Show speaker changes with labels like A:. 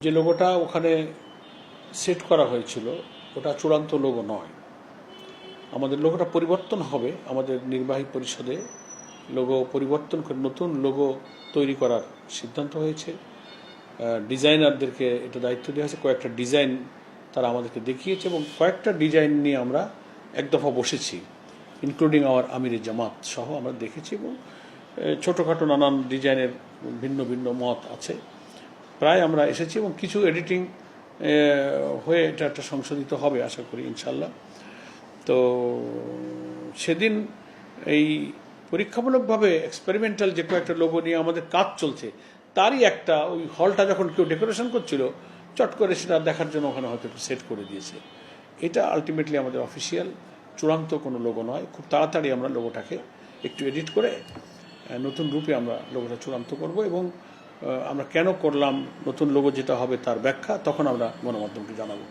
A: যে লোগোটা ওখানে সেট করা হয়েছিল ওটা চূড়ান্ত লোগো নয়। আমাদের লোগোটা পরিবর্তন হবে, আমাদের নির্বাহী পরিষদে লোগো পরিবর্তন করে নতুন লোগো তৈরি করার সিদ্ধান্ত হয়েছে। ডিজাইনারদেরকে এটা দায়িত্ব দেওয়া হয়েছে। কয়েকটা ডিজাইন তারা আমাদেরকে দেখিয়েছে এবং কয়েকটা ডিজাইন নিয়ে আমরা এক দফা বসেছি, ইনক্লুডিং আওয়ার আমিরে জামাত সহ আমরা দেখেছি এবং ছোটোখাটো নানান ডিজাইনের ভিন্ন ভিন্ন মত আছে। প্রায় আমরা এসেছি এবং কিছু এডিটিং হয়ে এটা একটা সংশোধিত হবে আশা করি ইনশাল্লাহ। তো সেদিন এই পরীক্ষামূলকভাবে এক্সপেরিমেন্টাল যে কয়েকটা লোগো নিয়ে আমাদের কাজ চলছে তারই একটা, ওই হলটা যখন কেউ ডেকোরেশন করছিল চট করে সেটা দেখার জন্য ওখানে হয়তো একটু সেট করে দিয়েছে। এটা আলটিমেটলি আমাদের অফিসিয়াল চূড়ান্ত কোনো লোগো নয়। খুব তাড়াতাড়ি আমরা লোগোটাকে একটু এডিট করে নতুন রূপে আমরা লোগোটা চূড়ান্ত করব এবং আমরা কেন করলাম, নতুন লোগো যেটা হবে তার ব্যাখ্যা তখন আমরা গণমাধ্যমকে জানাবো।